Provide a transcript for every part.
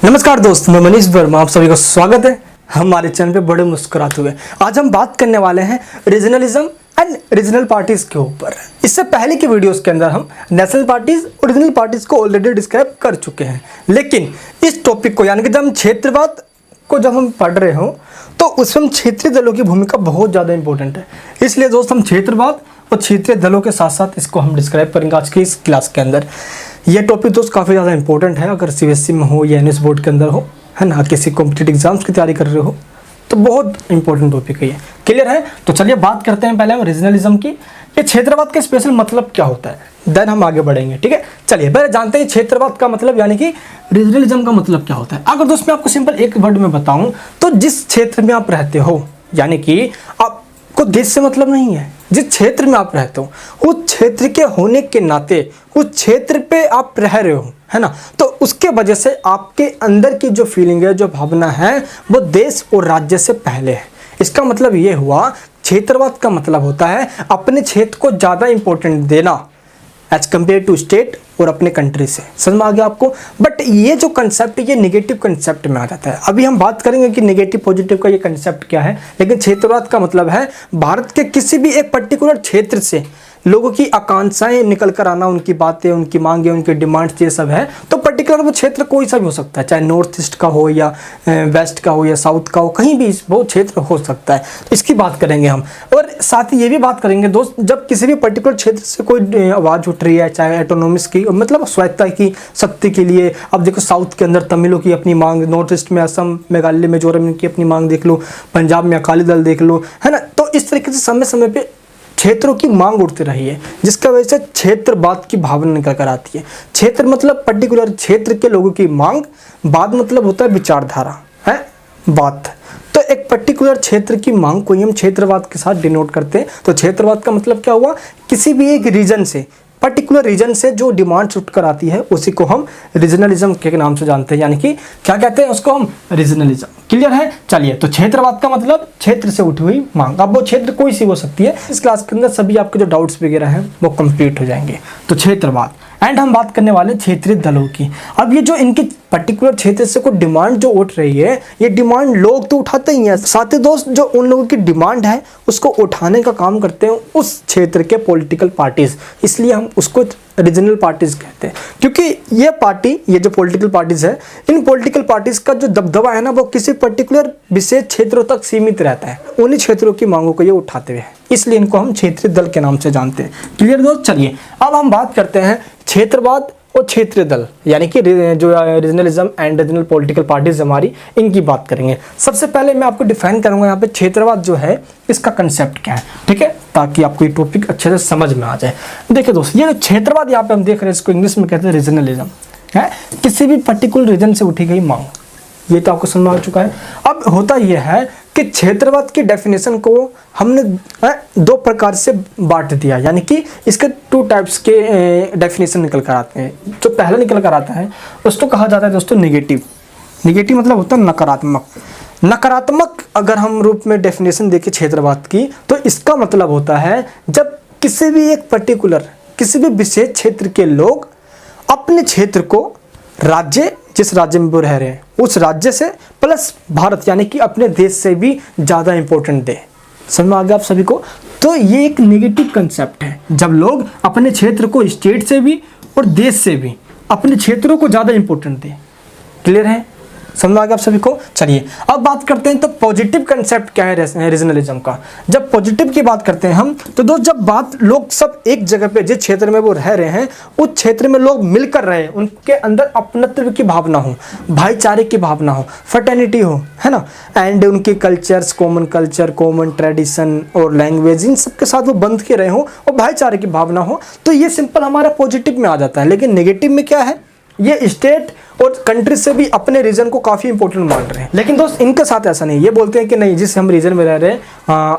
नमस्कार दोस्त, मैं मनीष वर्मा, आप सभी का स्वागत है हमारे चैनल पे बड़े मुस्कुराते हुए। आज हम बात करने वाले हैं रीजनलिज्म एंड रीजनल पार्टीज के ऊपर। इससे पहले की वीडियोस के अंदर हम नेशनल पार्टीज और रीजनल पार्टीज को ऑलरेडी डिस्क्राइब कर चुके हैं, लेकिन इस टॉपिक को यानी कि जब हम क्षेत्रवाद को जब हम पढ़ रहे हो तो उसमें क्षेत्रीय दलों की भूमिका बहुत ज़्यादा इंपॉर्टेंट है। इसलिए दोस्त हम क्षेत्रवाद और क्षेत्रीय दलों के साथ साथ इसको हम डिस्क्राइब करेंगे आज की इस क्लास के अंदर। ये टॉपिक दोस्त काफ़ी ज़्यादा इंपॉर्टेंट है, अगर सीबीएसई में हो या एनएस बोर्ड के अंदर हो, है ना, किसी कॉम्पिटिटिव एग्जाम्स की तैयारी कर रहे हो तो बहुत इंपॉर्टेंट टॉपिक है ये। क्लियर है? तो चलिए बात करते हैं पहले हम रीजनलिज्म की। ये क्षेत्रवाद का स्पेशल मतलब क्या होता है, देन हम आगे बढ़ेंगे। ठीक है, चलिए पहले जानते हैं क्षेत्रवाद का मतलब यानी कि रीजनलिज्म का मतलब क्या होता है। अगर दोस्त मैं आपको सिंपल एक वर्ड में बताऊं तो जिस क्षेत्र में आप रहते हो, यानी कि आपको देश से मतलब नहीं है, जिस क्षेत्र में आप रहते हो उस क्षेत्र के होने के नाते उस क्षेत्र पे आप रह रहे हो, है ना, तो उसके वजह से आपके अंदर की जो फीलिंग है, जो भावना है, वो देश और राज्य से पहले है। इसका मतलब ये हुआ, क्षेत्रवाद का मतलब होता है अपने क्षेत्र को ज़्यादा इंपॉर्टेंट देना एज कम्पेयर टू स्टेट और अपने कंट्री से। समझ में आ गया आपको? बट ये जो कंसेप्ट है ये नेगेटिव कंसेप्ट में आ जाता है। अभी हम बात करेंगे कि नेगेटिव पॉजिटिव का ये कंसेप्ट क्या है, लेकिन क्षेत्रवाद का मतलब है भारत के किसी भी एक पर्टिकुलर क्षेत्र से लोगों की आकांक्षाएं निकल कर आना, उनकी बातें, उनकी मांगे, उनके डिमांड्स, ये सब है। तो पर्टिकुलर वो क्षेत्र कोई सा भी हो सकता है, चाहे नॉर्थ ईस्ट का हो या वेस्ट का हो या साउथ का हो, कहीं भी वो क्षेत्र हो सकता है। तो इसकी बात करेंगे हम, और साथ ही ये भी बात करेंगे दोस्त, जब किसी भी पर्टिकुलर क्षेत्र से कोई आवाज़ उठ रही है, चाहे ऑटोनॉमिस की, मतलब स्वायत्ता की शक्ति के लिए। अब देखो साउथ के अंदर तमिलों की अपनी मांग, नॉर्थ ईस्ट में असम, मेघालय, मिजोरम की अपनी मांग देख लो, पंजाब में अकाली दल देख लो, है ना। तो इस तरीके से समय समय पे क्षेत्रों की मांग उठती रही है, जिसका वजह से क्षेत्रवाद की भावना निकल कर आती है। क्षेत्र मतलब पर्टिकुलर क्षेत्र के लोगों की मांग, वाद मतलब होता है विचारधारा, है बात। तो एक पर्टिकुलर क्षेत्र की मांग को ही हम क्षेत्रवाद के साथ डिनोट करते हैं। तो क्षेत्रवाद का मतलब क्या हुआ, किसी भी एक रीजन से, पर्टिकुलर रीजन से जो डिमांड्स उठकर आती है उसी को हम रीजनलिज्म के नाम से जानते हैं, यानी कि क्या कहते हैं उसको हम, रीजनलिज्म। क्लियर है? चलिए, तो क्षेत्रवाद का मतलब क्षेत्र से उठी हुई मांग। अब वो क्षेत्र कोई सी हो सकती है। इस क्लास के अंदर सभी आपके जो डाउट्स वगैरह हैं वो कंप्लीट हो जाएंगे। तो क्षेत्रवाद एंड हम बात करने वाले क्षेत्रीय दलों की। अब ये जो इनके पर्टिकुलर क्षेत्र से कोई डिमांड जो उठ रही है, ये डिमांड लोग तो उठाते ही हैं, साथ ही दोस्त जो उन लोगों की डिमांड है उसको उठाने का काम करते हैं उस क्षेत्र के पॉलिटिकल पार्टीज। इसलिए हम उसको रीजनल पार्टीज कहते हैं, क्योंकि ये पार्टी, ये जो पॉलिटिकल पार्टीज है, इन पॉलिटिकल पार्टीज का जो दबदबा है ना, वो किसी पर्टिकुलर विशेष क्षेत्रों तक सीमित रहता है। उन्हीं क्षेत्रों की मांगों को ये उठाते हुए, इसलिए इनको हम क्षेत्रीय दल के नाम से जानते हैं। क्लियर दोस्त? चलिए अब हम बात करते हैं क्षेत्रवाद और क्षेत्रीय दल, यानी कि जो regionalism and regional political parties हमारी, इनकी बात करेंगे। सबसे पहले मैं आपको डिफाइन करूंगा यहाँ पे क्षेत्रवाद जो है इसका कंसेप्ट क्या है, ठीक है, ताकि आपको ये टॉपिक अच्छे से समझ में आ जाए। देखिए दोस्त, ये क्षेत्रवाद यहाँ पे हम देख रहे हैं, इसको इंग्लिश में कहते हैं रीजनलिज्म, है किसी भी पर्टिकुलर रीजन से उठी गई मांग। ये तो आपको समझ में आ चुका है। अब होता यह है कि क्षेत्रवाद की डेफिनेशन को हमने दो प्रकार से बांट दिया, यानी कि इसके टू टाइप्स के डेफिनेशन निकल कर आते हैं। जो पहला निकल कर आता है उसको कहा जाता है दोस्तों नेगेटिव। नेगेटिव मतलब होता है नकारात्मक। नकारात्मक अगर हम रूप में डेफिनेशन देखें क्षेत्रवाद की, तो इसका मतलब होता है जब किसी भी एक पर्टिकुलर, किसी भी विशेष क्षेत्र के लोग अपने क्षेत्र को राज्य, जिस राज्य में वो रह रहे हैं उस राज्य से प्लस भारत यानी कि अपने देश से भी ज़्यादा इंपॉर्टेंट दे। समझ में आ गया आप सभी को? तो ये एक नेगेटिव कंसेप्ट है, जब लोग अपने क्षेत्र को स्टेट से भी और देश से भी अपने क्षेत्रों को ज़्यादा इंपॉर्टेंट दे। क्लियर है? समझ में आ गया आप सभी को? चलिए अब बात करते हैं तो पॉजिटिव कंसेप्ट क्या है रीजनलिज्म का। जब पॉजिटिव की बात करते हैं हम, तो दोस्त जब बात लोग सब एक जगह पे, जिस क्षेत्र में वो रह रहे हैं उस क्षेत्र में लोग मिलकर रहे, उनके अंदर अपनत्व की भावना हो, भाईचारे की भावना हो, फर्टर्निटी हो, है ना, एंड उनके कल्चर्स, कल्चर, कॉमन ट्रेडिशन और लैंग्वेज, इन सबके साथ वो बंध के रहे हो और भाईचारे की भावना हो, तो ये सिंपल हमारा पॉजिटिव में आ जाता है। लेकिन नेगेटिव में क्या है, ये स्टेट और कंट्री से भी अपने रीजन को काफ़ी इंपॉर्टेंट मान रहे हैं। लेकिन दोस्त इनके साथ ऐसा नहीं, ये बोलते हैं कि नहीं, जिस हम रीजन में रह रहे हैं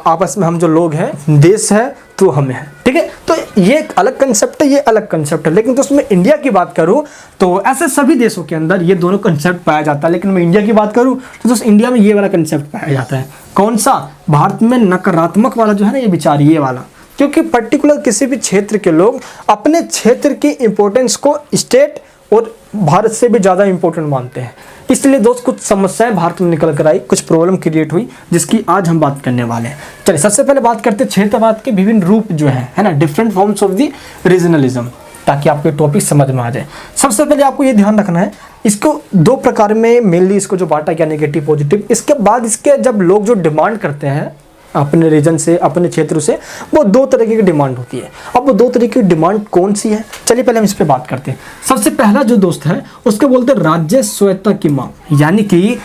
आपस में हम जो लोग हैं, देश है तो हमें है, ठीक है। तो ये एक अलग कंसेप्ट है, ये अलग कंसेप्ट है। लेकिन दोस्त मैं इंडिया की बात करूँ तो ऐसे सभी देशों के अंदर ये दोनों कंसेप्ट पाया जाता है, लेकिन मैं इंडिया की बात करूँ तो दोस्त इंडिया में ये वाला कंसेप्ट पाया जाता है। कौन सा? भारत में नकारात्मक वाला जो है ना, ये विचार, ये वाला, क्योंकि पर्टिकुलर किसी भी क्षेत्र के लोग अपने क्षेत्र की इंपॉर्टेंस को स्टेट और भारत से भी ज़्यादा इंपॉर्टेंट मानते हैं। इसलिए दोस्त कुछ समस्याएं भारत में निकल कर आई, कुछ प्रॉब्लम क्रिएट हुई, जिसकी आज हम बात करने वाले हैं। चलिए सबसे पहले बात करते हैं क्षेत्रवाद के विभिन्न रूप जो है ना, different forms of the regionalism, ताकि आपको टॉपिक समझ में आ जाए। सबसे पहले आपको ये ध्यान रखना है, इसको दो प्रकार में मेनली इसको जो बांटा गया, नेगेटिव पॉजिटिव। इसके बाद इसके जब लोग जो डिमांड करते हैं अपने रीजन से, अपने क्षेत्र से, वो दो तरीके की डिमांड होती है। अब वो दो तरीके की डिमांड कौन सी है, चलिए पहले हम इस पे बात करते हैं। सबसे पहला जो दोस्त है उसको बोलते हैं राज्य स्वायत्तता की मांग, यानी कि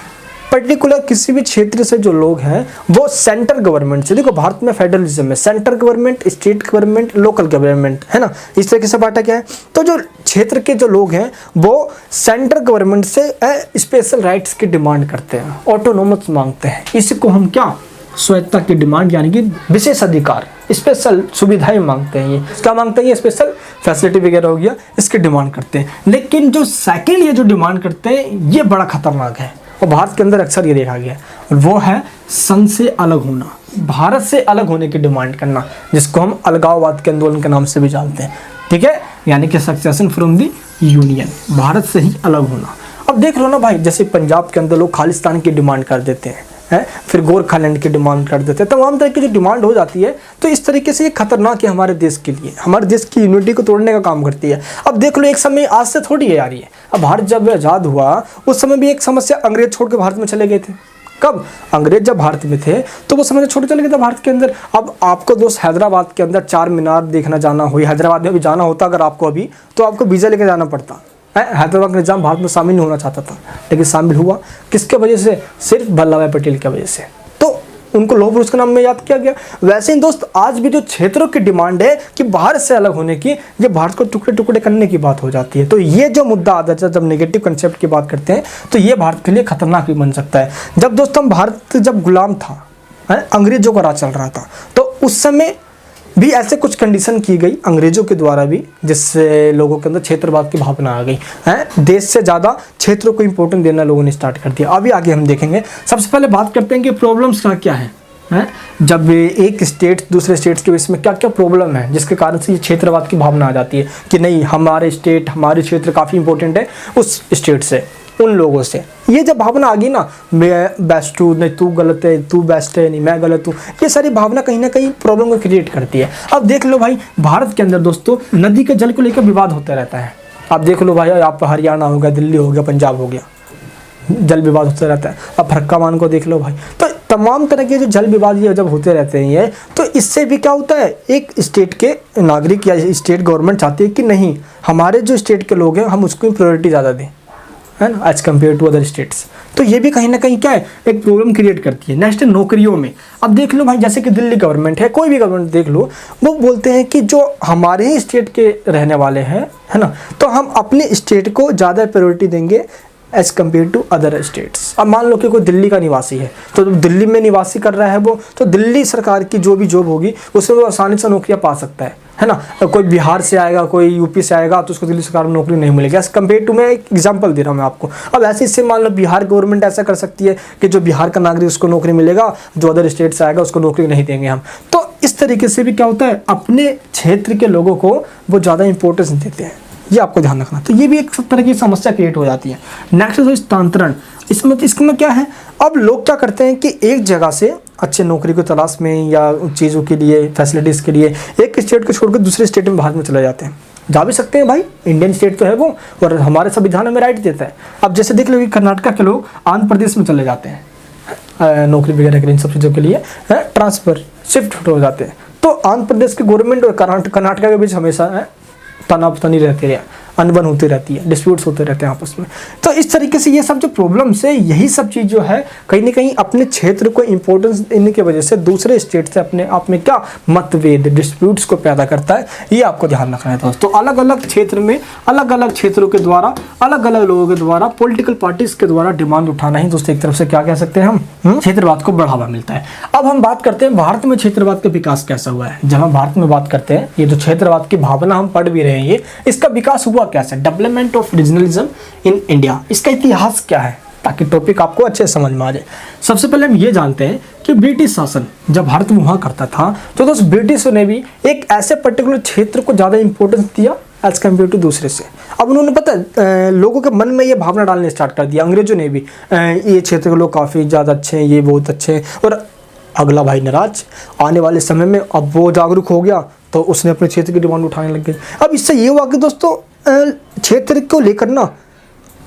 पर्टिकुलर किसी भी क्षेत्र से जो लोग हैं वो सेंट्रल गवर्नमेंट से, देखो भारत में फेडरलिज्म है, central government, state government, local government, है ना, इस तरीके से बांटा गया है। तो जो क्षेत्र के जो लोग हैं वो सेंट्रल गवर्नमेंट से स्पेशल राइट्स की डिमांड करते हैं, ऑटोनोमस मांगते हैं। इसको हम क्या, स्वायत्तता की डिमांड, यानी कि विशेष अधिकार, स्पेशल सुविधाएं मांगते हैं। ये क्या मांगते हैं, ये स्पेशल फैसिलिटी वगैरह हो गया, इसकी डिमांड करते हैं। लेकिन जो सेकंड ये जो डिमांड करते हैं ये बड़ा खतरनाक है और भारत के अंदर अक्सर ये देखा गया है, वो है संघ से अलग होना, भारत से अलग होने की डिमांड करना, जिसको हम अलगाववाद के आंदोलन के नाम से भी जानते हैं। ठीक है, यानी कि succession from the union, Bharat से ही अलग होना। अब देख लो ना भाई, जैसे पंजाब के अंदर लोग खालिस्तान की डिमांड कर देते हैं, फिर गोरखालैंड की डिमांड कर देते हैं, तमाम तरह की जो डिमांड हो जाती है। तो इस तरीके से ये खतरनाक है हमारे देश के लिए, हमारे देश की यूनिटी को तोड़ने का काम करती है। अब देख लो, एक समय आज से थोड़ी है यार ये, अब भारत जब आज़ाद हुआ उस समय भी एक समस्या, अंग्रेज छोड़ के भारत में चले गए थे। कब, अंग्रेज जब भारत में थे तो वो समय छोड़ चले गए थे भारत के अंदर। अब आपको दोस्त हैदराबाद के अंदर चार मीनार देखना जाना हो, हैदराबाद में भी जाना होता अगर आपको अभी, तो आपको वीज़ा लेके जाना पड़ता है। हैदराबाद का निजाम भारत में शामिल नहीं होना चाहता था, लेकिन शामिल हुआ, किसके वजह से, सिर्फ वल्लभ भाई पटेल की वजह से। तो उनको लौह पुरुष के नाम में याद किया गया। वैसे ही दोस्त आज भी जो क्षेत्रों की डिमांड है कि भारत से अलग होने की, ये भारत को टुकड़े टुकड़े करने की बात हो जाती है। तो ये जो मुद्दा आ जाता है, जब नेगेटिव कंसेप्ट की बात करते हैं, तो ये भारत के लिए खतरनाक भी बन सकता है। जब दोस्त हम भारत जब गुलाम था, अंग्रेजों का राज चल रहा था, तो उस समय भी ऐसे कुछ कंडीशन की गई अंग्रेजों के द्वारा भी, जिससे लोगों के अंदर क्षेत्रवाद की भावना आ गई है। देश से ज़्यादा क्षेत्रों को इंपॉर्टेंस देना लोगों ने स्टार्ट कर दिया। अभी आगे हम देखेंगे। सबसे पहले बात करते हैं कि प्रॉब्लम्स क्या है, जब एक स्टेट दूसरे स्टेट्स के बीच में क्या क्या प्रॉब्लम है, जिसके कारण से ये क्षेत्रवाद की भावना आ जाती है कि नहीं, हमारे स्टेट, हमारे क्षेत्र काफ़ी इंपॉर्टेंट है उस स्टेट से, उन लोगों से। ये जब भावना आ गई ना, मैं बेस्ट हूँ, नहीं तू गलत है, तू बेस्ट है, नहीं मैं गलत हूँ, ये सारी भावना कहीं ना कहीं प्रॉब्लम को क्रिएट करती है। अब देख लो भाई, भारत के अंदर दोस्तों नदी के जल को लेकर विवाद होता रहता है। आप देख लो भाई, आप हरियाणा हो गया, दिल्ली हो गया, पंजाब हो गया, जल विवाद होता रहता है। अब फरक्का मान को देख लो भाई, तो तमाम तरह के जो जल विवाद ये जब होते रहते हैं ये, तो इससे भी क्या होता है, एक स्टेट के नागरिक या स्टेट गवर्नमेंट चाहती है कि नहीं, हमारे जो स्टेट के लोग हैं हम उसको प्रायोरिटी ज़्यादा दें, है ना, as compare to other states. तो ये भी कहीं ना कहीं क्या है, एक प्रॉब्लम क्रिएट करती है। नेक्स्ट है नौकरियों में। अब देख लो भाई, जैसे कि दिल्ली गवर्नमेंट है, कोई भी गवर्नमेंट देख लो, वो बोलते हैं कि जो हमारे ही स्टेट के रहने वाले हैं, है ना, तो हम अपने स्टेट को ज़्यादा प्रायोरिटी देंगे as compare to other states. अब मान लो कि कोई दिल्ली का निवासी है, तो दिल्ली में निवासी कर रहा है वो, तो दिल्ली सरकार की जो भी जॉब होगी उसमें वो आसानी से नौकरियाँ पा सकता है ना। कोई बिहार से आएगा, कोई यूपी से आएगा, तो उसको दिल्ली सरकार में नौकरी नहीं मिलेगी एज कम्पेयर टू। मैं एक एग्जांपल दे रहा हूँ मैं आपको। अब ऐसे इससे मान लो बिहार गवर्नमेंट ऐसा कर सकती है कि जो बिहार का नागरिक उसको नौकरी मिलेगा, जो अदर स्टेट से आएगा उसको नौकरी नहीं देंगे हम। तो इस तरीके से भी क्या होता है, अपने क्षेत्र के लोगों को वो ज़्यादा इंपॉर्टेंस देते हैं, ये आपको ध्यान रखना। तो ये भी एक सब तरह की समस्या क्रिएट हो जाती है। नेक्स्ट है स्थानांतरण। इसमें क्या है, अब लोग क्या करते हैं कि एक जगह से अच्छे नौकरी की तलाश में या चीज़ों के लिए, फैसिलिटीज़ के लिए एक स्टेट को छोड़कर दूसरे स्टेट में भारत में चले जाते हैं। जा भी सकते हैं भाई, इंडियन स्टेट तो है वो, और हमारे संविधान हमें राइट देता है। अब जैसे देख लो कि कर्नाटका के लोग आंध्र प्रदेश में चले जाते हैं नौकरी वगैरह के लिए, इन सब चीज़ों के लिए ट्रांसफ़र शिफ्ट हो जाते हैं। तो आंध्र प्रदेश के गवर्नमेंट और कर्नाटका के बीच हमेशा तनातनी रहती है, अनबन होती रहती है, डिस्प्यूट्स होते रहते हैं आपस में। तो इस तरीके से ये सब जो प्रॉब्लम्स है, यही सब चीज़ जो है कहीं ना कहीं अपने क्षेत्र को इंपॉर्टेंस देने की वजह से दूसरे स्टेट से अपने आप में क्या मतभेद, डिस्प्यूट्स को पैदा करता है। ये आपको ध्यान रखना है दोस्तों। अलग अलग क्षेत्र में अलग अलग क्षेत्रों के द्वारा, अलग अलग लोगों के द्वारा, पॉलिटिकल पार्टीज के द्वारा डिमांड उठाना ही दोस्तों एक तरफ से क्या कह सकते हैं हम, क्षेत्रवाद को बढ़ावा मिलता है। अब हम बात करते हैं भारत में क्षेत्रवाद का विकास कैसा हुआ है। जब हम भारत में बात करते हैं, ये जो क्षेत्रवाद की भावना हम पढ़ भी रहे हैं, ये इसका विकास हुआ कैसे, development of regionalism in India, इसका इतिहास क्या है, ताकि टॉपिक आपको अच्छे से समझ में आ जाए। सबसे पहले हम ये जानते हैं कि ब्रिटिश शासन जब भारत में हुआ करता था, तो दोस्त ब्रिटिश ने भी एक ऐसे पर्टिकुलर क्षेत्र को ज़्यादा इंपॉर्टेंस दिया एज कम्पेयर टू दूसरे से। अब उन्होंने पता लोगों के मन में ये भावना डालने स्टार्ट कर दिया, अंग्रेजों ने भी, ये क्षेत्र के लोग काफ़ी ज़्यादा अच्छे हैं, ये बहुत अच्छे हैं, और अगला भाई नाराज। आने वाले समय में अब वो जागरूक हो गया तो उसने अपने क्षेत्र की डिमांड उठाने लग गई। अब इससे ये हुआ कि दोस्तों क्षेत्र को लेकर ना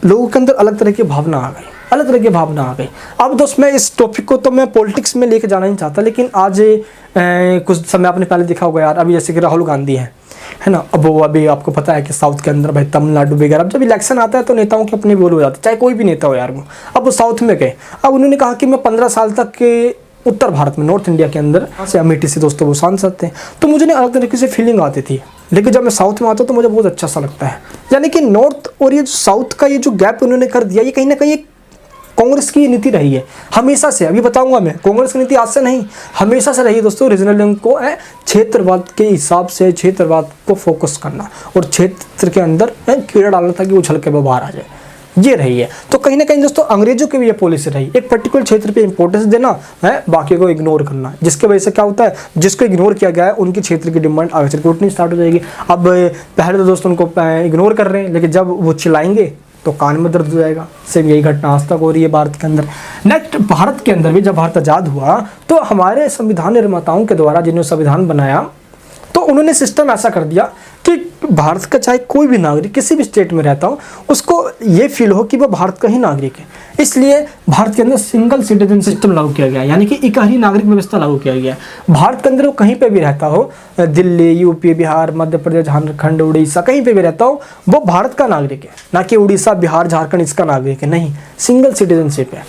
लोगों के अंदर अलग तरह की भावना आ गई, अलग तरह की भावना आ गई। अब दोस्त मैं इस टॉपिक को तो मैं पॉलिटिक्स में लेके जाना नहीं चाहता, लेकिन आज कुछ समय आपने पहले देखा होगा यार, अभी जैसे कि राहुल गांधी है ना, अब वो अभी आपको पता है कि साउथ के अंदर भाई तमिलनाडु वगैरह, अब जब इलेक्शन आता है तो नेताओं के अपने बोल हो जाते, चाहे कोई भी नेता हो यार वो। अब वो साउथ में गए, अब उन्होंने कहा कि मैं 15 साल तक के उत्तर भारत में, नॉर्थ इंडिया के अंदर से अमेठी से दोस्तों वो सांसद थे, तो मुझे ना अलग तरीके से फीलिंग आती थी, लेकिन जब मैं साउथ में आता हूँ तो मुझे बहुत अच्छा सा लगता है। यानी कि नॉर्थ और ये साउथ का ये जो गैप उन्होंने कर दिया, ये कहीं ना कहीं कांग्रेस की नीति रही है हमेशा से। अभी बताऊंगा मैं, कांग्रेस की नीति आज से नहीं, हमेशा से रही है दोस्तों, रीजनलिज्म को क्षेत्रवाद के हिसाब से क्षेत्रवाद को फोकस करना और क्षेत्र के अंदर कीड़ा डालना ताकि वो उछल के बाहर आ जाए, ये रही है। तो कहीं ना कहीं दोस्तों अंग्रेजों की भी ये पॉलिसी रही, एक पर्टिकुलर क्षेत्र पे इंपॉर्टेंस देना है, बाकी को इग्नोर करना, जिसके वजह से क्या होता है, जिसको इग्नोर किया गया है उनकी क्षेत्र की डिमांड आगे चल के उठनी स्टार्ट हो जाएगी। अब पहले तो दोस्तों उनको इग्नोर कर रहे हैं, लेकिन जब वो चिल्लाएंगे तो कान में दर्द हो जाएगा। सेम यही घटना आज तक हो रही है भारत के अंदर। नेक्स्ट, भारत के अंदर भी जब भारत आज़ाद हुआ तो हमारे संविधान निर्माताओं के द्वारा जिन्होंने संविधान बनाया, तो उन्होंने सिस्टम ऐसा कर दिया कि भारत का चाहे कोई भी नागरिक किसी भी स्टेट में रहता हो, उसको ये फील हो कि वो भारत का ही नागरिक है। इसलिए भारत के अंदर सिंगल सिटीजन सिस्टम लागू किया गया, यानी कि एक ही नागरिक व्यवस्था लागू किया गया। भारत के अंदर वो कहीं पे भी रहता हो, दिल्ली, यूपी, बिहार, मध्य प्रदेश, झारखंड, उड़ीसा, कहीं पे भी रहता हो, वो भारत का नागरिक है, ना कि उड़ीसा, बिहार, झारखंड इसका नागरिक है, नहीं, सिंगल सिटीजनशिप है,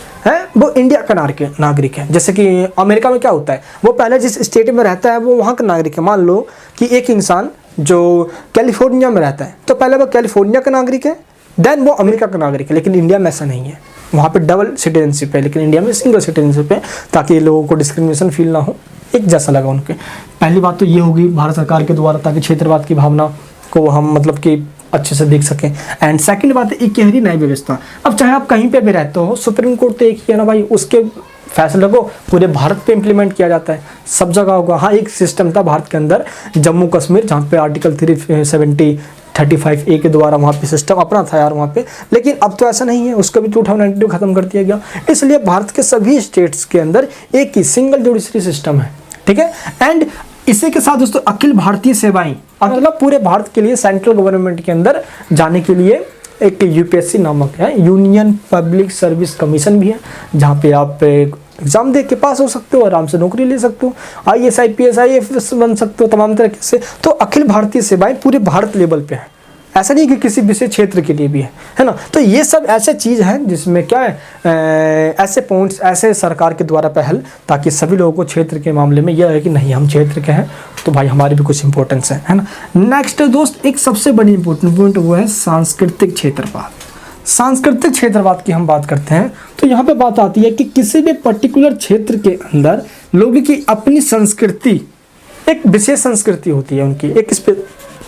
वो इंडिया का नागरिक है। जैसे कि अमेरिका में क्या होता है, वो पहले जिस स्टेट में रहता है वो वहाँ का नागरिक है। मान लो कि एक इंसान जो कैलिफोर्निया में रहता है, तो पहले वो कैलिफोर्निया का नागरिक है, देन वो अमेरिका का नागरिक है। लेकिन इंडिया में ऐसा नहीं है, वहाँ पे डबल सिटीजनशिप है, लेकिन इंडिया में सिंगल सिटीजनशिप है, ताकि लोगों को डिस्क्रिमिनेशन फील ना हो, एक जैसा लगा उनके। पहली बात तो ये होगी भारत सरकार के द्वारा, ताकि क्षेत्रवाद की भावना को हम मतलब कि अच्छे से देख सकें। एंड सेकंड बात है, एक गहरी न्याय व्यवस्था। अब चाहे आप कहीं पे भी रहते हो, सुप्रीम कोर्ट तो एक ही है ना भाई, उसके फैसले को पूरे भारत पे इम्प्लीमेंट किया जाता है, सब जगह होगा। हाँ, एक सिस्टम था भारत के अंदर, जम्मू कश्मीर, जहाँ पे आर्टिकल 335A के द्वारा वहाँ पे सिस्टम अपना था यार वहाँ पे, लेकिन अब तो ऐसा नहीं है, उसका भी 2092 खत्म कर दिया गया। इसलिए भारत के सभी स्टेट्स के अंदर एक ही सिंगल जुडिशरी सिस्टम है, ठीक है। एंड इसी के साथ दोस्तों अखिल भारतीय सेवाएं, मतलब पूरे भारत के लिए सेंट्रल गवर्नमेंट के अंदर जाने के लिए एक यूपीएससी नामक है, यूनियन पब्लिक सर्विस कमीशन भी है, जहाँ पे आप एग्जाम दे के पास हो सकते हो, आराम से नौकरी ले सकते हो, IAS IPS IAS बन सकते हो तमाम तरीके से। तो अखिल भारतीय सेवाएं पूरे भारत लेवल पे है, ऐसा नहीं कि किसी विशेष क्षेत्र के लिए भी है ना। तो ये सब ऐसे चीज़ हैं जिसमें क्या है, ऐसे पॉइंट्स, ऐसे सरकार के द्वारा पहल, ताकि सभी लोगों को क्षेत्र के मामले में यह है कि नहीं, हम क्षेत्र के हैं तो भाई हमारी भी कुछ इंपॉर्टेंस है ना। नेक्स्ट दोस्त, एक सबसे बड़ी इंपॉर्टेंट पॉइंट वो है सांस्कृतिक क्षेत्रवाद। सांस्कृतिक क्षेत्रवाद की हम बात करते हैं तो यहाँ पे बात आती है कि किसी भी पर्टिकुलर क्षेत्र के अंदर लोगों की अपनी संस्कृति, एक विशेष संस्कृति होती है उनकी, एक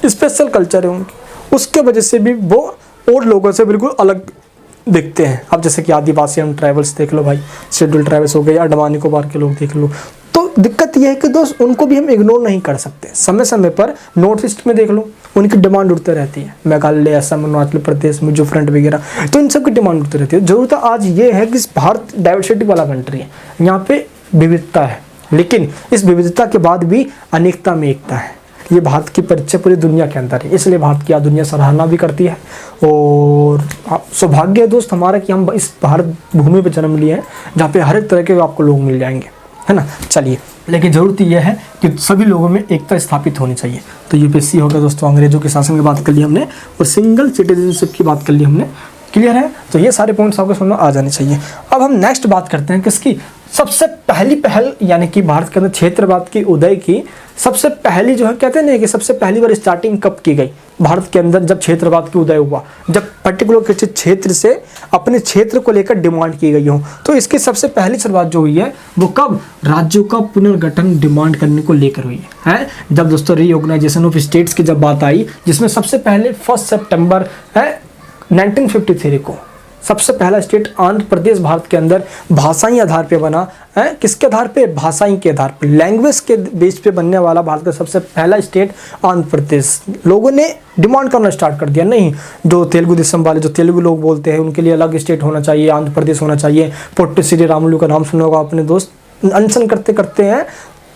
स्पेशल कल्चर है उनकी, उसके वजह से भी वो और लोगों से बिल्कुल अलग दिखते हैं। अब जैसे कि आदिवासी हम ट्राइबल्स देख लो भाई, शेड्यूल ट्राइबल्स हो गए, अंडमान निकोबार के लोग देख लो, तो दिक्कत यह है कि दोस्त उनको भी हम इग्नोर नहीं कर सकते। समय समय पर नॉर्थ ईस्ट में देख लो, उनकी डिमांड उठते रहती है, मेघालय, असम, अरुणाचल प्रदेश, मिजोफ्रंट वगैरह, तो इन सब की डिमांड उठती रहती है। जरूरत आज ये है कि भारत डाइवर्सिटी वाला कंट्री है, यहाँ पे विविधता है, लेकिन इस विविधता के बाद भी अनेकता में एकता है। ये भारत की परिचय पूरी दुनिया के अंदर है, इसलिए भारत की दुनिया सराहना भी करती है। और सौभाग्य है दोस्त हमारा कि हम इस भारत भूमि पर जन्म लिए हैं, जहाँ पे हर एक तरह के आपको लोग मिल जाएंगे, है ना। चलिए, लेकिन ज़रूरत यह है कि सभी लोगों में एकता स्थापित होनी चाहिए। तो यूपीएससी हो गया दोस्तों, अंग्रेजों के शासन की बात कर ली हमने, और सिंगल सिटीजनशिप की बात कर ली हमने, क्लियर है। तो ये सारे पॉइंट्स आपको समझ में आ जाने चाहिए। अब हम नेक्स्ट बात करते हैं किसकी, सबसे पहली पहल, यानी कि भारत के अंदर क्षेत्रवाद की उदय की सबसे पहली जो है, कहते हैं ना कि सबसे पहली बार स्टार्टिंग कब की गई भारत के अंदर, जब क्षेत्रवाद की उदय हुआ, जब पर्टिकुलर किसी क्षेत्र से अपने क्षेत्र को लेकर डिमांड की गई हो। तो इसकी सबसे पहली शुरुआत जो हुई है वो कब, राज्यों का पुनर्गठन डिमांड करने को लेकर हुई है। जब दोस्तों रीऑर्गेनाइजेशन ऑफ स्टेट्स की जब बात आई, जिसमें सबसे पहले 1 सितंबर 1953 को सबसे पहला स्टेट आंध्र प्रदेश भारत के अंदर भाषाई आधार पे बना है। किसके आधार पे? भाषाई के आधार पे, लैंग्वेज के बेस पे बनने वाला भारत का सबसे पहला स्टेट आंध्र प्रदेश। लोगों ने डिमांड करना स्टार्ट कर दिया, नहीं जो तेलुगु देशम वाले, जो तेलुगु लोग बोलते हैं, उनके लिए अलग स्टेट होना चाहिए, आंध्र प्रदेश होना चाहिए। पोट्टी श्री रामुलु का नाम सुना होगा अपने दोस्त। अनशन करते करते हैं,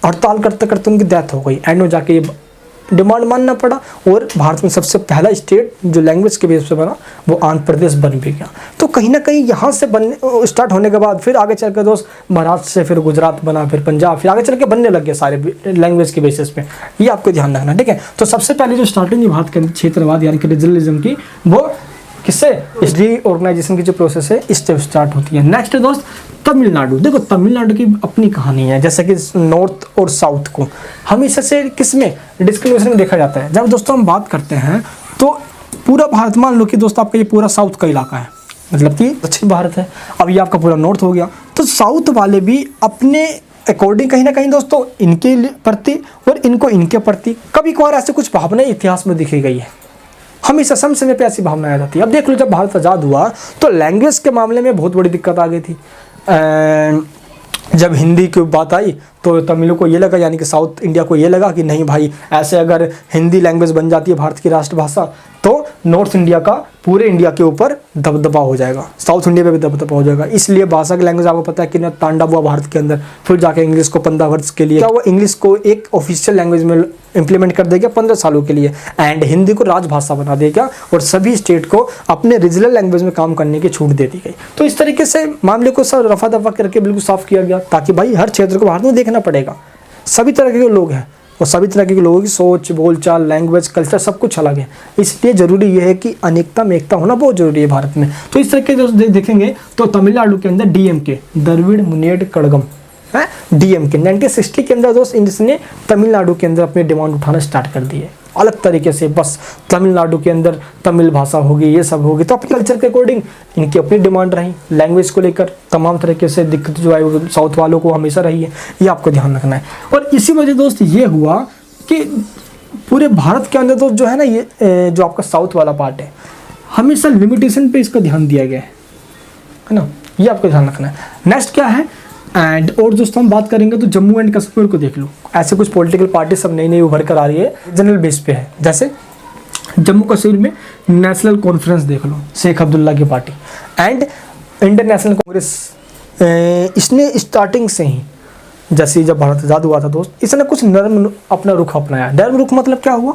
हड़ताल करते करते उनकी डेथ हो गई। एंड में जाके ये डिमांड मानना पड़ा और भारत में सबसे पहला स्टेट जो लैंग्वेज के बेस पे बना वो आंध्र प्रदेश बन भी गया। तो कहीं ना कहीं यहाँ से बनने स्टार्ट होने के बाद फिर आगे चल के दोस्त महाराष्ट्र से फिर गुजरात बना, फिर पंजाब, फिर आगे चल के बनने लग गए सारे लैंग्वेज के बेसिस पे। ये आपको ध्यान रखना, ठीक है। तो सबसे पहले जो स्टार्टिंग भारत के अंदर क्षेत्रवाद यानी कि रीजनलिज्म की, वो किससे? इस रीऑर्गेनाइजेशन की जो प्रोसेस है इससे स्टार्ट होती है। नेक्स्ट है दोस्त तमिलनाडु। देखो तमिलनाडु की अपनी कहानी है, जैसे कि नॉर्थ और साउथ को हमेशा से किसमें डिस्क्रिमिनेशन में देखा जाता है। जब दोस्तों हम बात करते हैं तो पूरा भारत, मान लो कि दोस्तों आपका ये पूरा साउथ का इलाका है, मतलब कि दक्षिण भारत है। अब ये आपका पूरा नॉर्थ हो गया, तो साउथ वाले भी अपने अकॉर्डिंग कहीं ना कहीं दोस्तों इनके प्रति और इनको इनके प्रति कभी कभार ऐसे कुछ भावनाएं इतिहास में दिखी गई है। हमेशा समय समय पे ऐसी भावनाएं आ जाती है। अब देख लो जब भारत आज़ाद हुआ तो लैंग्वेज के मामले में बहुत बड़ी दिक्कत आ गई थी। जब हिंदी की बात आई तो तमिलों को ये लगा, यानी कि साउथ इंडिया को ये लगा कि नहीं भाई, ऐसे अगर हिंदी लैंग्वेज बन जाती है भारत की राष्ट्रभाषा तो नॉर्थ इंडिया का पूरे इंडिया के ऊपर दबदबा हो जाएगा, साउथ इंडिया पे भी दबदबा हो जाएगा। इसलिए भाषा की लैंग्वेज आपको पता है कि ना तांडव हुआ भारत के अंदर। फिर जाके इंग्लिश को 15 वर्ष के लिए क्या हुआ, इंग्लिश को एक ऑफिशियल लैंग्वेज में इंप्लीमेंट कर देगा 15 सालों के लिए, एंड हिंदी को राजभाषा बना देगा और सभी स्टेट को अपने रीजनल लैंग्वेज में काम करने की छूट दे दी गई। तो इस तरीके से मामले को सब रफा दफा करके बिल्कुल साफ किया गया, ताकि भाई हर क्षेत्र को भारत में देखना पड़ेगा। सभी तरह के लोग हैं और सभी तरह के लोगों की सोच, बोलचाल, लैंग्वेज, कल्चर सब कुछ अलग है। इसलिए जरूरी यह है कि अनेकता में एकता होना बहुत जरूरी है भारत में। तो इस तरीके से देखेंगे तो तमिलनाडु के अंदर डीएमके, द्रविड़ मुनेत्र कड़गम है, डीएमके 1960 के अंदर दोस्त इसने तमिलनाडु के अंदर अपनी डिमांड उठाना स्टार्ट कर दी है अलग तरीके से। बस तमिलनाडु के अंदर तमिल भाषा होगी, ये सब होगी, तो अपने कल्चर के अकॉर्डिंग इनकी अपनी डिमांड रही। लैंग्वेज को लेकर तमाम तरीके से दिक्कत जो है वो साउथ वालों को हमेशा रही है, ये आपको ध्यान रखना है। और इसी वजह दोस्त ये हुआ कि पूरे भारत के अंदर तो जो है ना, ये जो आपका साउथ वाला पार्ट है हमेशा लिमिटेशन पे इसका ध्यान दिया गया है ना, ये आपको ध्यान रखना है। नेक्स्ट क्या है, एंड और दोस्तों हम बात करेंगे तो जम्मू एंड कश्मीर को देख लो। ऐसे कुछ पॉलिटिकल पार्टी सब नई नई उभर कर आ रही है, जनरल बेस पे है। जैसे जम्मू कश्मीर में नेशनल कॉन्फ्रेंस देख लो, शेख अब्दुल्ला की party, and Indian national Congress. इसने स्टार्टिंग से ही, जैसे जब भारत आज़ाद हुआ था दोस्त, इसने कुछ नरम अपना रुख अपनाया। नरम रुख मतलब क्या हुआ,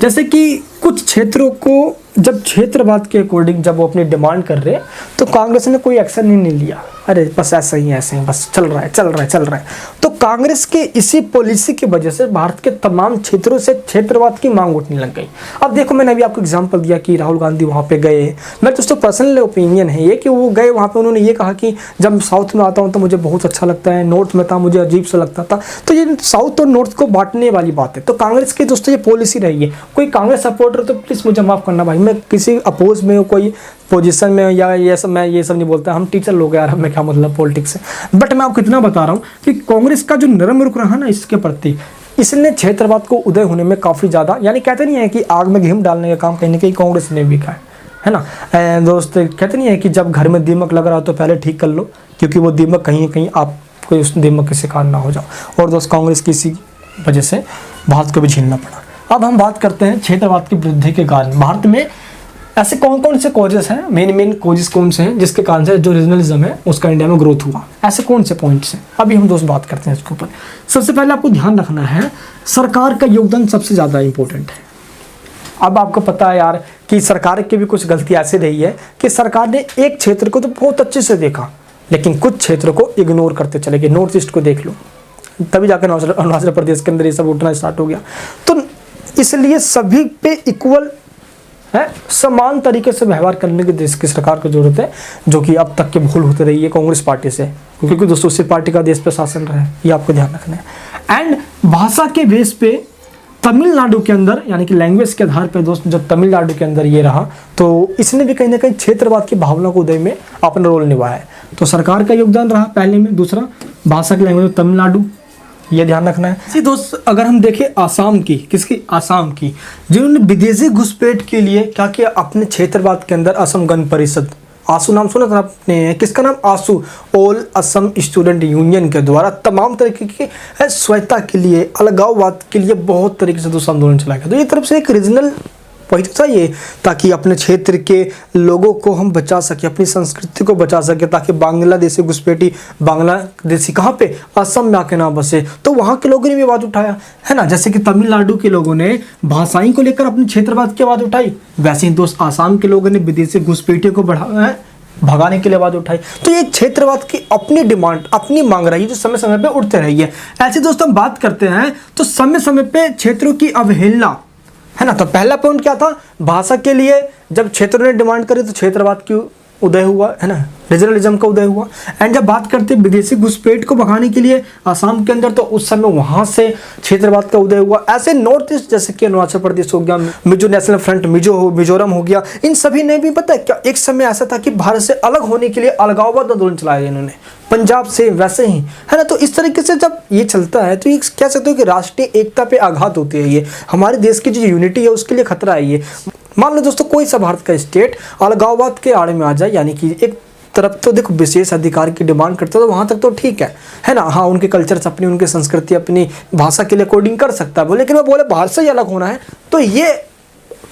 जैसे कि कुछ क्षेत्रों को जब क्षेत्रवाद के अकॉर्डिंग जब वो अपनी डिमांड कर रहे तो कांग्रेस ने कोई एक्शन नहीं लिया, अरे बस ऐसे ही बस चल रहा है। तो कांग्रेस के इसी पॉलिसी की वजह से भारत के तमाम क्षेत्रों से क्षेत्रवाद की मांग उठने लग गई। अब देखो मैंने अभी आपको एग्जांपल दिया कि राहुल गांधी वहाँ पे गए, मैं दोस्तों पर्सनल ओपिनियन है ये कि वो गए वहाँ पे, उन्होंने ये कहा कि जब साउथ में आता हूँ तो मुझे बहुत अच्छा लगता है, नॉर्थ में था मुझे अजीब सा लगता था। तो ये साउथ और नॉर्थ को बांटने वाली बात है। तो कांग्रेस की दोस्तों ये पॉलिसी रही है। कोई कांग्रेस सपोर्टर तो प्लीज़ मुझे माफ़ करना भाई, मैं किसी अपोज में कोई पोजीशन में या ये सब मैं ये सब नहीं बोलता, हम टीचर लोग यार, हमें क्या मतलब पॉलिटिक्स से। बट मैं आपको इतना बता रहा हूँ कि कांग्रेस का जो नरम रुख रहा ना इसके प्रति, इसने क्षेत्रवाद को उदय होने में काफ़ी ज़्यादा, यानी कहते नहीं है कि आग में घी डालने का काम कहीं ना कहीं कांग्रेस ने भी किया है ना दोस्त। कहते नहीं है कि जब घर में दीमक लग रहा हो तो पहले ठीक कर लो, क्योंकि वो दीमक कहीं ना कहीं आप कोई उस दीमक के शिकार ना हो जाओ। और दोस्त कांग्रेस की इसी वजह से भारत को भी झेलना पड़ा। अब हम बात करते हैं क्षेत्रवाद की वृद्धि के कारण भारत में ऐसे कौन कौन से कॉजेस हैं, मेन कॉजेस कौन से हैं जिसके कारण से जो रीजनलिज्म है उसका इंडिया में ग्रोथ हुआ, ऐसे कौन से पॉइंट्स हैं, अभी हम दोस्त बात करते हैं इसके ऊपर। सबसे पहले आपको ध्यान रखना है सरकार का योगदान सबसे ज़्यादा इंपॉर्टेंट है। अब आपको पता है यार कि सरकार की भी कुछ गलती ऐसी रही है कि सरकार ने एक क्षेत्र को तो बहुत अच्छे से देखा, लेकिन कुछ क्षेत्रों को इग्नोर करते चले गए। नॉर्थ ईस्ट को देख लो, तभी जाकर अरुणाचल प्रदेश के अंदर ये सब उठना स्टार्ट हो गया। तो इसलिए सभी पे इक्वल है, समान तरीके से व्यवहार करने की देश की सरकार को जरूरत है, जो कि अब तक की भूल होती रही है कांग्रेस पार्टी से, क्योंकि दोस्तों उसी पार्टी का देश पे शासन रहा है, ये आपको ध्यान रखना है। एंड भाषा के बेस पे तमिलनाडु के अंदर, यानी कि लैंग्वेज के आधार पे दोस्त जब तमिलनाडु के अंदर ये रहा तो इसने भी कहीं ना कहीं क्षेत्रवाद की भावना को उदय में अपना रोल निभाया है। तो सरकार का योगदान रहा पहले में। दूसरा, भाषा की लैंग्वेज तमिलनाडु, ये ध्यान रखना है। इसी दोस्त अगर हम देखें आसाम की, किसकी, आसाम की, जिन्होंने विदेशी घुसपैठ के लिए क्या किया, अपने क्षेत्रवाद के अंदर असम गण परिषद आसू नाम सुना था आपने, किसका नाम? आसू, ऑल असम स्टूडेंट यूनियन के द्वारा तमाम तरीके की स्वच्छता के लिए, अलगाववाद के लिए बहुत तरीके से दोस्तों आंदोलन चलाया गया। तो ये तरफ से एक रीजनल वही तो चाहिए ताकि अपने क्षेत्र के लोगों को हम बचा सके, अपनी संस्कृति को बचा सके, ताकि बांग्लादेशी घुसपैठी बांग्लादेशी कहाँ पे? असम में आके ना बसे। तो वहाँ के लोगों ने भी आवाज़ उठाया है ना, जैसे कि तमिलनाडु के लोगों ने भाषाई को लेकर अपनी क्षेत्रवाद की आवाज़ उठाई, वैसे ही दोस्त आसाम के लोगों ने विदेशी घुसपैठियों को भगाने के लिए आवाज़ उठाई। तो ये क्षेत्रवाद की अपनी डिमांड, अपनी मांग रही है जो समय समय पे उठते रही है। ऐसे दोस्तों हम बात करते हैं तो समय समय पे क्षेत्रों की अवहेलना है ना। तो पहला पॉइंट क्या था? भाषा के लिए जब क्षेत्रों ने डिमांड करी तो क्षेत्रवाद की उदय हुआ है ना, रीजनलिज्म का उदय हुआ। एंड जब बात करते हैं विदेशी घुसपैठ को भगाने के लिए आसाम के अंदर, तो उस समय वहां से क्षेत्रवाद का उदय हुआ। ऐसे नॉर्थ ईस्ट जैसे कि अरुणाचल प्रदेश हो गया, मिजो नेशनल फ्रंट मिजोरम हो गया, इन सभी ने भी पता है क्या एक समय ऐसा था कि भारत से अलग होने के लिए अलगाववाद आंदोलन चलाया इन्होंने, पंजाब से वैसे ही है ना। तो इस तरीके से जब ये चलता है तो ये कह सकते हो कि राष्ट्रीय एकता पे आघात होती है, ये हमारे देश की जो यूनिटी है उसके लिए खतरा है ये। मान लो दोस्तों कोई सा भारत का स्टेट अलगाववाद के आड़ में आ जाए, यानी कि एक तरफ तो देखो विशेष अधिकार की डिमांड करते हो तो वहाँ तक तो ठीक है ना, हाँ उनके कल्चर्स अपनी, उनकी संस्कृति अपनी भाषा के लिए कोडिंग कर सकता है, लेकिन वो बोले भारत से ही अलग होना है तो ये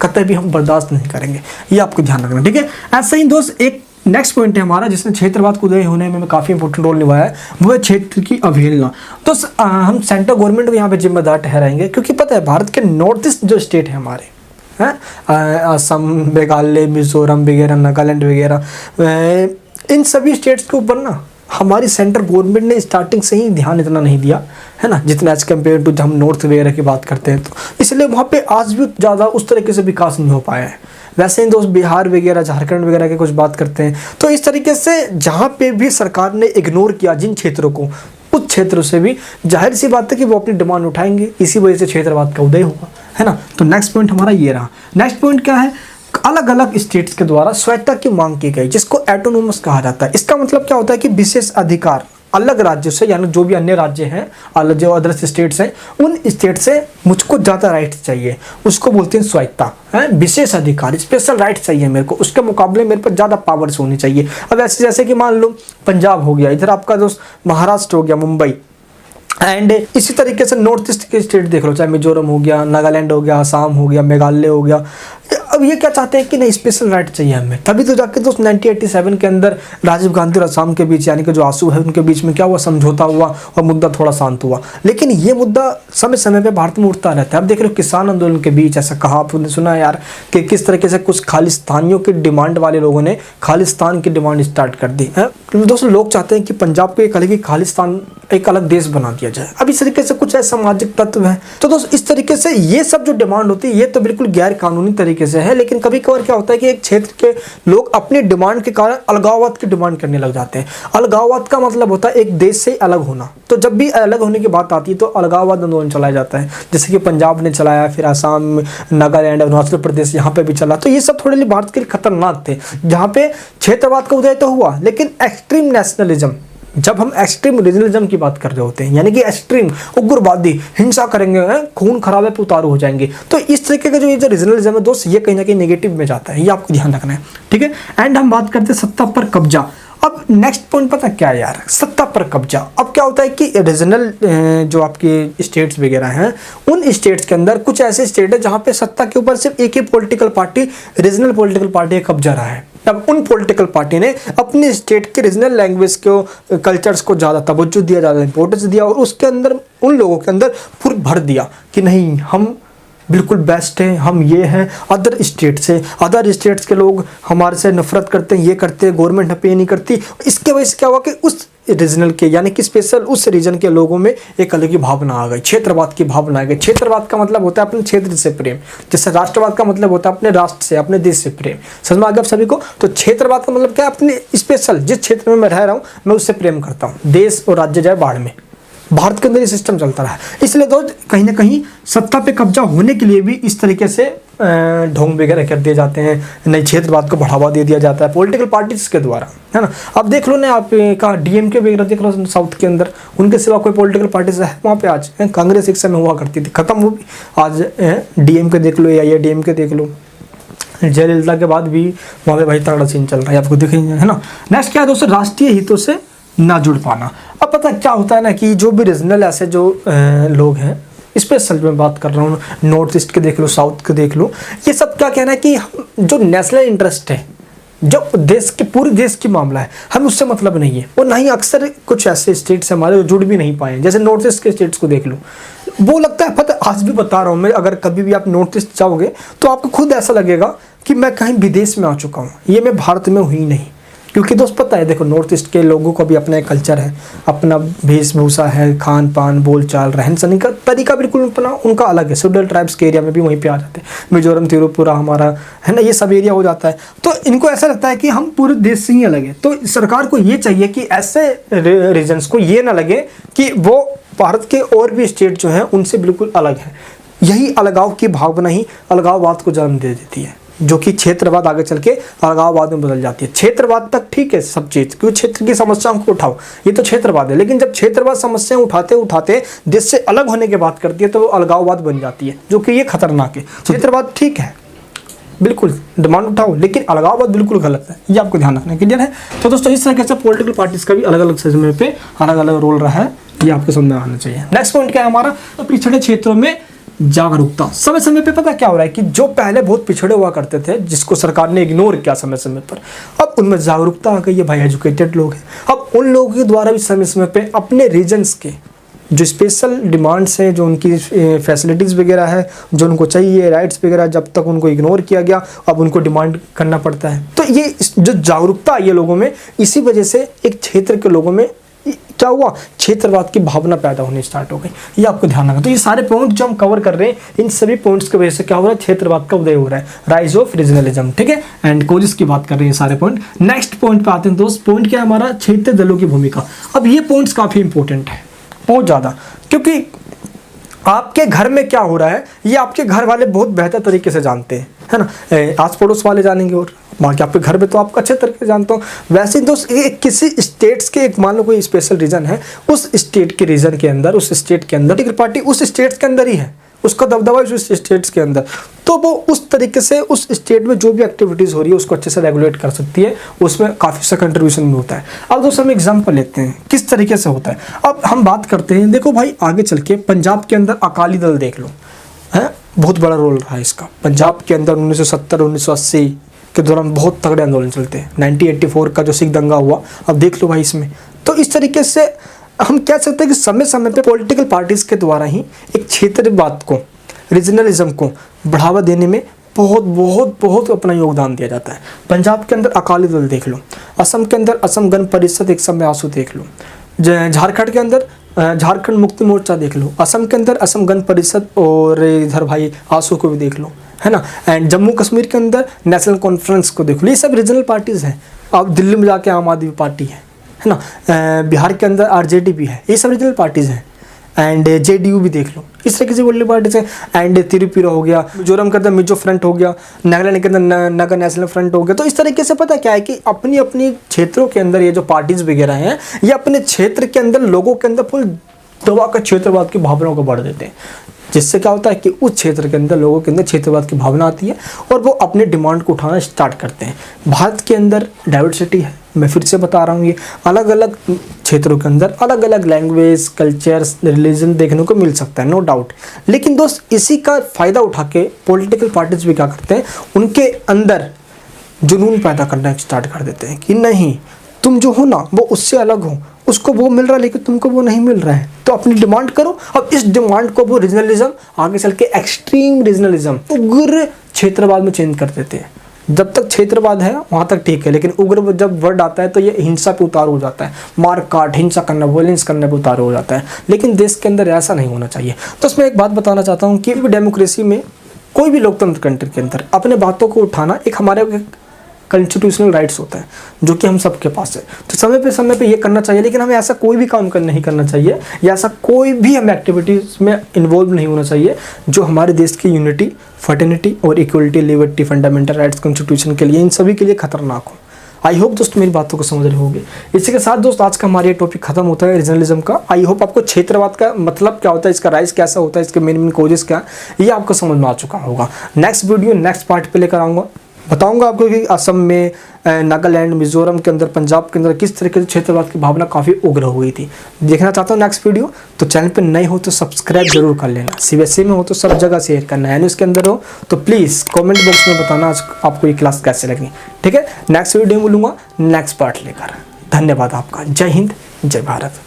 कतई भी हम बर्दाश्त नहीं करेंगे, ये आपको ध्यान रखना, ठीक है। ऐसा ही दोस्त एक नेक्स्ट पॉइंट है हमारा जिसने क्षेत्रवाद को उदय होने में काफ़ी इंपॉर्टेंट रोल निभाया है, वो है क्षेत्र की अवहेलना। तो हम सेंट्रल गवर्नमेंट को यहाँ पे जिम्मेदार ठहराएंगे, क्योंकि पता है भारत के नॉर्थ ईस्ट जो स्टेट है हमारे हैं, असम, मेघालय, मिजोरम वगैरह, नागालैंड वगैरह, इन सभी स्टेट्स के ऊपर ना हमारी सेंट्रल गवर्नमेंट ने स्टार्टिंग से ही ध्यान इतना नहीं दिया है ना, जितना एज कम्पेयर टू जब हम नॉर्थ वगैरह की बात करते हैं, तो इसलिए वहाँ पे आज भी ज़्यादा उस तरीके से विकास नहीं हो पाया है। वैसे ही दोस्त बिहार वगैरह, झारखंड वगैरह के कुछ बात करते हैं, तो इस तरीके से जहाँ पे भी सरकार ने इग्नोर किया जिन क्षेत्रों को, उस क्षेत्रों से भी जाहिर सी बात है कि वो अपनी डिमांड उठाएंगे, इसी वजह से क्षेत्रवाद का उदय हुआ है ना। तो नेक्स्ट पॉइंट हमारा ये रहा। नेक्स्ट पॉइंट क्या है? अलग अलग स्टेट्स के द्वारा स्वायत्तता की मांग की गई, जिसको एटोनोमस कहा जाता है। इसका मतलब क्या होता है कि विशेष अधिकार अलग राज्यों से, यानी जो भी अन्य राज्य हैं, अलग जो अदर स्टेट्स हैं, उन स्टेट से मुझको ज़्यादा राइट्स चाहिए, उसको बोलते हैं स्वायत्तता है, विशेष अधिकार, स्पेशल राइट्स चाहिए मेरे को, उसके मुकाबले मेरे पर ज़्यादा पावर्स होनी चाहिए। अब ऐसे जैसे कि मान लो पंजाब हो गया, इधर आपका दोस्त महाराष्ट्र हो गया, मुंबई, एंड इसी तरीके से नॉर्थ ईस्ट के स्टेट देख लो, चाहे मिजोरम हो गया, नागालैंड हो गया, असम हो गया, मेघालय हो गया। अब ये क्या चाहते हैं कि नहीं स्पेशल राइट चाहिए हमें, तभी तो जाके दोस्त 1987 के अंदर राजीव गांधी और असम के बीच, यानी कि जो आंसू है उनके बीच में क्या हुआ, समझौता हुआ और मुद्दा थोड़ा शांत हुआ। लेकिन ये मुद्दा समय समय पे भारत में उठता रहता है। अब देख रहे हो किसान आंदोलन के बीच ऐसा कहा, आपने सुना है यार कि किस तरीके से कुछ खालिस्तानियों की डिमांड वाले लोगों ने खालिस्तान की डिमांड स्टार्ट कर दी है। दोस्तों लोग चाहते हैं कि पंजाब को एक अलग ही खालिस्तान, एक अलग देश बना दिया जाए। अब इस तरीके से कुछ ऐसे सामाजिक तत्व है। तो दोस्त इस तरीके से ये सब जो डिमांड होती है ये तो बिल्कुल गैर कानूनी तरीके से है, लेकिन कभी कभार क्या होता है कि एक क्षेत्र के लोग अपनी डिमांड के कारण अलगाववाद की डिमांड करने लग जाते हैं। अलगाववाद का मतलब होता है एक देश से अलग होना। तो जब भी अलग होने की बात आती है तो अलगाववाद आंदोलन चलाया जाता है, जैसे कि पंजाब ने चलाया, फिर आसाम, नागालैंड, अरुणाचल प्रदेश यहाँ पे भी चला। तो ये सब थोड़े लिए भारत के लिए खतरनाक थे, जहाँ पे क्षेत्रवाद का उदय तो हुआ, लेकिन एक्सट्रीम नेशनलिज्म, जब हम एक्सट्रीम रीजनलिज्म की बात कर रहे होते हैं, यानी कि एक्सट्रीम उग्रवादी हिंसा करेंगे, खून खराबे पे उतारू हो जाएंगे, तो इस तरीके का जो ये जो रीजनलिज्म है दोस्त, ये कहीं ना कहीं नेगेटिव में जाता है, ये आपको ध्यान रखना है, ठीक है। एंड हम बात करते हैं सत्ता पर कब्जा। अब नेक्स्ट पॉइंट पता क्या है यार, सत्ता पर कब्जा। अब क्या होता है कि रीजनल जो आपके स्टेट्स वगैरह हैं, उन स्टेट्स के अंदर कुछ ऐसे स्टेट है जहाँ पे सत्ता के ऊपर सिर्फ एक ही political party, regional political party का कब्जा रहा है। अब उन पॉलिटिकल पार्टी ने अपने स्टेट के रीजनल लैंग्वेज को, कल्चर्स को ज़्यादा तवज्जो दिया, ज़्यादा इंपॉर्टेंस दिया, और उसके अंदर उन लोगों के अंदर पूरी भर दिया कि नहीं हम बिल्कुल बेस्ट हैं, हम ये हैं। अदर स्टेट्स के लोग हमारे से नफरत करते हैं, ये करते हैं, गवर्नमेंट पे नहीं करती। इसके वजह से क्या हुआ कि उस रीजनल के, यानी कि स्पेशल उस रीजन के लोगों में एक अलग ही भावना आ गई, क्षेत्रवाद की भावना आ गई। क्षेत्रवाद का मतलब होता है अपने क्षेत्र से प्रेम, जैसे राष्ट्रवाद का मतलब होता है अपने राष्ट्र से, अपने देश से प्रेम। समझ में आ गया आप सभी को? तो क्षेत्रवाद का मतलब क्या है, अपने स्पेशल जिस क्षेत्र में मैं रह रहा हूँ मैं उससे प्रेम करता हूँ, देश और राज्य जाए बाढ़ में। भारत के अंदर ये सिस्टम चलता रहा है, इसलिए दोस्त कहीं ना कहीं सत्ता पे कब्जा होने के लिए भी इस तरीके से ढोंग वगैरह कर दिए जाते हैं, नई क्षेत्रवाद को बढ़ावा दे दिया जाता है पॉलिटिकल पार्टीज के द्वारा, है ना। अब देख लो ना आप कहा डीएमके वगैरह देख लो साउथ के अंदर, उनके सिवा कोई पॉलिटिकल पार्टीज है वहाँ पे आज? कांग्रेस एक समय हुआ करती थी, खत्म हो गई, आज डीएमके देख लो या डीएमके देख लो, जयललिता के बाद भी वहाँ पे भाई तगड़ा सीन चल रहा है, आपको दिख ही है ना। नेक्स्ट क्या है दोस्तों, राष्ट्रीय हितों से ना जुड़ पाना। अब पता क्या होता है ना कि जो भी रीजनल ऐसे जो लोग हैं, स्पेशल में बात कर रहा हूँ, नॉर्थ ईस्ट के देख लो, साउथ के देख लो, ये सब क्या कहना है कि जो नेशनल इंटरेस्ट है, जो देश के पूरे देश की मामला है, हमें उससे मतलब नहीं है। और ना ही अक्सर कुछ ऐसे स्टेट्स हमारे जो जुड़ भी नहीं पाए, जैसे नॉर्थ ईस्ट के स्टेट्स को देख लो, वो लगता है, पता आज भी बता रहा हूँ मैं, अगर कभी भी आप नॉर्थ ईस्ट जाओगे तो आपको खुद ऐसा लगेगा कि मैं कहीं विदेश में आ चुका हूँ, ये मैं भारत में हूँ ही नहीं। क्योंकि दोस्त पता है, देखो नॉर्थ ईस्ट के लोगों को भी अपना एक कल्चर है, अपना वेशभूषा है, खान पान, बोलचाल, रहन सहन का तरीका बिल्कुल अपना उनका अलग है। शेड्यूल ट्राइब्स के एरिया में भी वहीं पे आ जाते हैं, मिजोरम, त्रिपुरा हमारा है ना, ये सब एरिया हो जाता है। तो इनको ऐसा लगता है कि हम पूरे देश से ही अलग है। तो सरकार को ये चाहिए कि ऐसे रीजन्स को ये ना लगे कि वो भारत के और भी स्टेट जो हैं उनसे बिल्कुल अलग है। यही अलगाव की भावना ही अलगाववाद को जन्म दे देती है, जो कि क्षेत्रवाद आगे चल के अलगाववाद में बदल जाती है। क्षेत्रवाद तक ठीक है सब चीज़, क्योंकि क्षेत्र की समस्याओं को उठाओ, ये तो क्षेत्रवाद है। लेकिन जब क्षेत्रवाद समस्याएं उठाते उठाते देश से अलग होने की बात करती है तो वो अलगाववाद बन जाती है, जो कि ये खतरनाक है। क्षेत्रवाद ठीक है, बिल्कुल डिमांड उठाओ, लेकिन अलगाववाद बिल्कुल गलत है, ये आपको ध्यान रखना है। क्लियर है? तो दोस्तों इस तरीके से पॉलिटिकल पार्टीज का भी अलग अलग समय पे अलग अलग रोल रहा है, ये आपको समझ में आना चाहिए। नेक्स्ट पॉइंट क्या है हमारा, तो पिछड़े क्षेत्रों में जागरूकता। समय समय पे पता क्या हो रहा है कि जो पहले बहुत पिछड़े हुआ करते थे, जिसको सरकार ने इग्नोर किया समय समय पर, अब उनमें जागरूकता आ गई है। भाई एजुकेटेड लोग हैं, अब उन लोगों के द्वारा भी समय समय पे अपने रीजन्स के जो स्पेशल डिमांड्स हैं, जो उनकी फैसिलिटीज़ वगैरह है, जो उनको चाहिए, राइट्स वगैरह, जब तक उनको इग्नोर किया गया अब उनको डिमांड करना पड़ता है। तो ये जो जागरूकता आई है लोगों में, इसी वजह से एक क्षेत्र के लोगों में क्या हुआ, क्षेत्रवाद की भावना पैदा होनी स्टार्ट हो गई। ये आपको ध्यान रखना। तो ये सारे पॉइंट जो हम कवर कर रहे हैं, इन सभी पॉइंट्स की वजह से क्या हो रहा है, क्षेत्रवाद का उदय हो रहा है, राइज ऑफ रीजनलिज्म। ठीक है, एंड कोजेस की बात कर रहे हैं सारे पॉइंट। नेक्स्ट पॉइंट पे आते हैं दोस्त, पॉइंट क्या है हमारा, क्षेत्रीय दलों की भूमिका। अब ये पॉइंट्स काफी इंपॉर्टेंट है, बहुत ज्यादा, क्योंकि आपके घर में क्या हो रहा है ये आपके घर वाले बहुत बेहतर तरीके से जानते हैं, है ना। आस पड़ोस वाले जानेंगे और बाकी आपके घर में तो आप अच्छे तरीके से जानते हो। वैसे दोस्त किसी स्टेट्स के एक मान लो कोई स्पेशल रीजन है, उस स्टेट के रीजन के अंदर, उस स्टेट के अंदर पॉलिटिकल पार्टी उस स्टेट्स के अंदर ही है, उसका दबदबा उस स्टेट्स के अंदर, तो वो उस तरीके से उस स्टेट में जो भी एक्टिविटीज़ हो रही है उसको अच्छे से रेगुलेट कर सकती है, उसमें काफ़ी सा कंट्रीब्यूशन भी होता है। अब दोस्तों हम एग्जांपल लेते हैं किस तरीके से होता है। अब हम बात करते हैं, देखो भाई आगे चल के पंजाब के अंदर अकाली दल देख लो, है बहुत बड़ा रोल रहा है इसका। पंजाब के अंदर 1970-1980 के दौरान बहुत तगड़े आंदोलन चलते हैं। 1984 का जो सिख दंगा हुआ, अब देख लो भाई इसमें। तो इस तरीके से हम कह सकते हैं कि समय समय पे पॉलिटिकल पार्टीज के द्वारा ही एक क्षेत्रवाद को, रीजनलिज्म को बढ़ावा देने में बहुत बहुत बहुत अपना योगदान दिया जाता है। पंजाब के अंदर अकाली दल देख लो, असम के अंदर असम गण परिषद एक समय आसू देख लो, झारखंड के अंदर झारखंड मुक्ति मोर्चा देख लो, असम के अंदर असम गण परिषद, और इधर भाई आसू को भी देख लो, है ना। एंड जम्मू कश्मीर के अंदर नेशनल कॉन्फ्रेंस को देख लो, ये सब रीजनल पार्टीज़ हैं। अब दिल्ली में जाके आम आदमी पार्टी है ना। बिहार के अंदर आरजेडी भी है, ये सब रीजनल पार्टीज़ हैं। एंड जेडीयू भी देख लो, इस तरीके से पॉलिटिकल पार्टीज हैं। एंड त्रिपुरा हो गया, मिजोरम के अंदर मिजो फ्रंट हो गया, नागालैंड के अंदर नागा नेशनल फ्रंट हो गया। तो इस तरीके से पता क्या है कि अपनी अपनी क्षेत्रों के अंदर ये जो पार्टीज वगैरह हैं, ये अपने क्षेत्र के अंदर लोगों के अंदर फुल दबा कर क्षेत्रवाद की भावनाओं को बढ़ देते हैं, जिससे क्या होता है कि उस क्षेत्र के अंदर लोगों के अंदर क्षेत्रवाद की भावना आती है और वो अपने डिमांड को उठाना स्टार्ट करते हैं। भारत के अंदर डाइवर्सिटी है, मैं फिर से बता रहा हूँ, ये अलग अलग क्षेत्रों के अंदर अलग अलग लैंग्वेज, कल्चर्स, रिलीजन देखने को मिल सकता है, नो डाउट। लेकिन दोस्त इसी का फ़ायदा उठा के पॉलिटिकल पार्टीज भी क्या करते हैं, उनके अंदर जुनून पैदा करना स्टार्ट कर देते हैं कि नहीं, तुम जो हो ना वो उससे अलग हो, उसको वो मिल रहा है लेकिन तुमको वो नहीं मिल रहा है, तो अपनी डिमांड करो। अब इस डिमांड को वो रीजनलिज्म आगे चल के एक्सट्रीम रीजनलिज्म, उग्र क्षेत्रवाद में चेंज कर देते हैं। जब तक क्षेत्रवाद है वहाँ तक ठीक है, लेकिन उग्र जब वर्ड आता है तो ये हिंसा पे उतार हो जाता है, मार काट, हिंसा करना, वायलेंस करने पे उतार हो जाता है। लेकिन देश के अंदर ऐसा नहीं होना चाहिए। तो इसमें एक बात बताना चाहता हूँ कि डेमोक्रेसी में, कोई भी लोकतंत्र कंट्री के अंदर अपने बातों को उठाना एक हमारे कॉन्स्टिट्यूशनल राइट्स होता है, जो कि हम सबके पास है। तो समय पे ये करना चाहिए, लेकिन हमें ऐसा कोई भी काम नहीं करना चाहिए, या ऐसा कोई भी हमें एक्टिविटीज़ में इन्वॉल्व नहीं होना चाहिए जो हमारे देश की यूनिटी, फर्टिनिटी और equality, liberty, fundamental rights, constitution के लिए, इन सभी के लिए खतरनाक हो। आई होप दोस्त मेरी बातों को समझ रहे होंगे। इसी के साथ दोस्त आज का हमारा ये टॉपिक खत्म होता है रीजनलिज्म का। आई होप आपको क्षेत्रवाद का मतलब क्या होता है, इसका राइज कैसा होता है, इसके मेन कोजेस क्या है, ये आपको समझ में आ चुका होगा। नेक्स्ट वीडियो नेक्स्ट पार्ट पे लेकर आऊँगा। बताऊंगा आपको कि असम में, नागालैंड, मिजोरम के अंदर, पंजाब के अंदर किस तरीके से क्षेत्रवाद की भावना काफ़ी उग्र हो गई थी। देखना चाहता हूँ नेक्स्ट वीडियो, तो चैनल पे नए हो तो सब्सक्राइब जरूर कर लेना। सीबीएसई में हो तो सब जगह शेयर करना है, उसके अंदर हो तो प्लीज़ कमेंट बॉक्स में बताना आज आपको ये क्लास कैसे लगी। ठीक है, नेक्स्ट वीडियो में मिलूंगा नेक्स्ट पार्ट लेकर। धन्यवाद आपका। जय हिंद, जय भारत।